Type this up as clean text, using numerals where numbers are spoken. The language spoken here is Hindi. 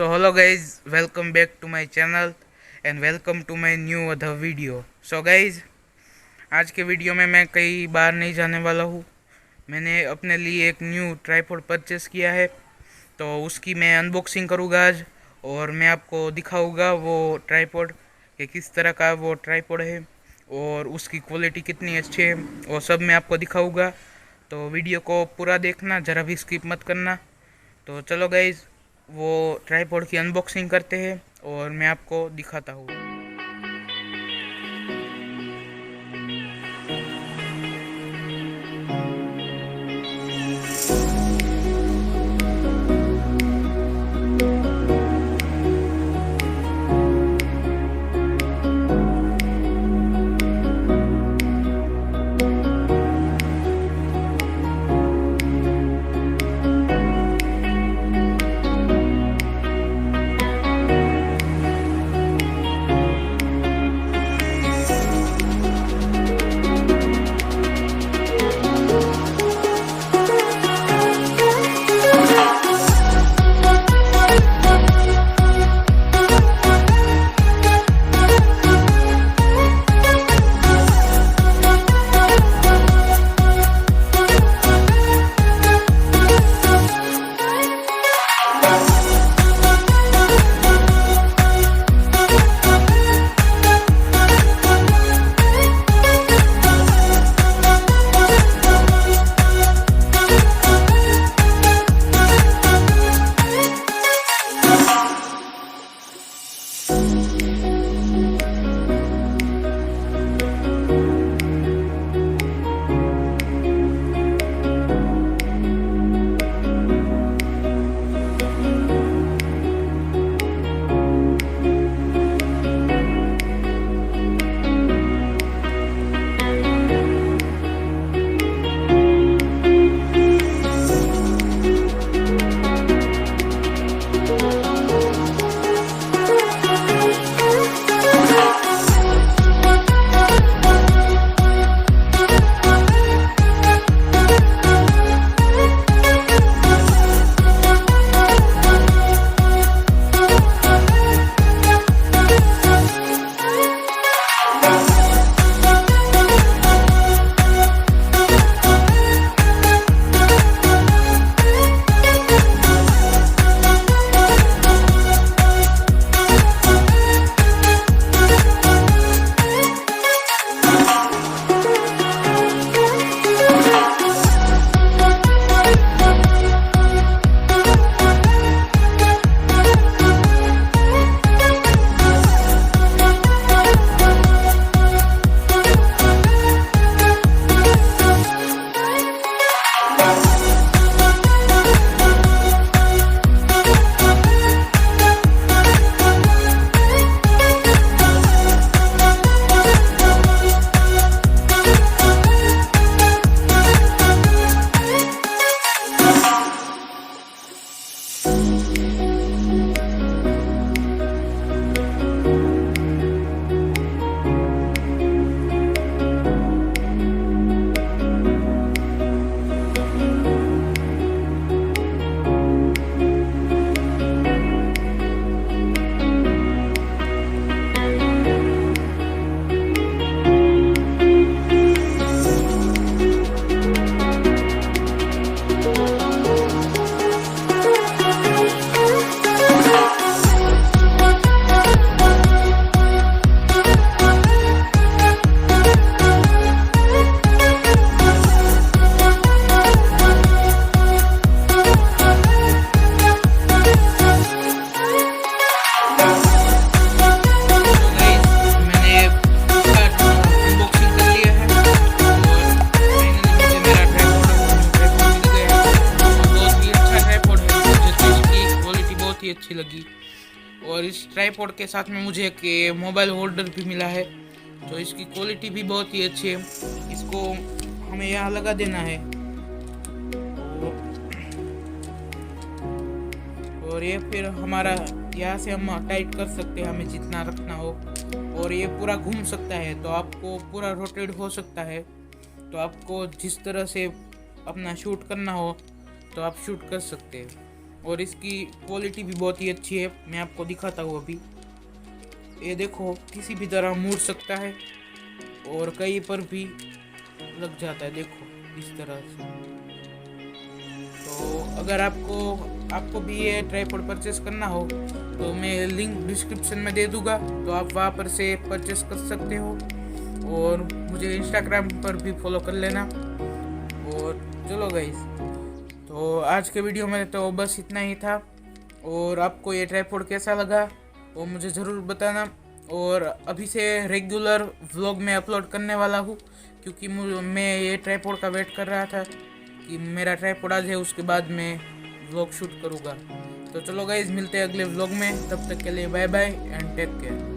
So hello guys, welcome back to my channel and welcome to my new other video. So guys, आज के वीडियो में मैं कई बार नहीं जाने वाला हूँ। मैंने अपने लिए एक न्यू ट्राइपॉड परचेस किया है, तो उसकी मैं अनबॉक्सिंग करूँगा आज और मैं आपको दिखाऊँगा वो ट्राइपॉड कि किस तरह का वो ट्राइपॉड है और उसकी क्वालिटी कितनी अच्छी है, वो सब मैं आपको दिखाऊँगा। तो वीडियो को पूरा देखना, ज़रा भी स्किप मत करना। तो चलो गाइज, वो ट्राइपॉड की अनबॉक्सिंग करते हैं और मैं आपको दिखाता हूँ। अच्छी लगी और इस ट्राइपॉड के साथ में मुझे एक मोबाइल होल्डर भी मिला है, तो इसकी क्वालिटी भी बहुत ही अच्छी है। इसको हमें यहाँ लगा देना है और ये फिर हमारा यहाँ से हम टाइट कर सकते हैं हमें जितना रखना हो, और ये पूरा घूम सकता है, तो आपको पूरा रोटेट हो सकता है। तो आपको जिस तरह से अपना शूट करना हो तो आप शूट कर सकते हैं। और इसकी क्वालिटी भी बहुत ही अच्छी है। मैं आपको दिखाता हूँ अभी। ये देखो, किसी भी तरह मुड़ सकता है और कहीं पर भी लग जाता है, देखो इस तरह से। तो अगर आपको भी ये ट्राइपॉड परचेस करना हो तो मैं लिंक डिस्क्रिप्शन में दे दूंगा, तो आप वहाँ पर से परचेस कर सकते हो। और मुझे इंस्टाग्राम पर भी फॉलो कर लेना। और चलो गाइस, तो आज के वीडियो में तो बस इतना ही था। और आपको ये ट्राइपॉड कैसा लगा वो मुझे ज़रूर बताना। और अभी से रेगुलर व्लॉग में अपलोड करने वाला हूँ, क्योंकि मैं ये ट्राइपॉड का वेट कर रहा था कि मेरा ट्राइपॉड आ जाए, उसके बाद मैं व्लॉग शूट करूँगा। तो चलो गाइस, मिलते हैं अगले व्लॉग में। तब तक के लिए bye bye and take care.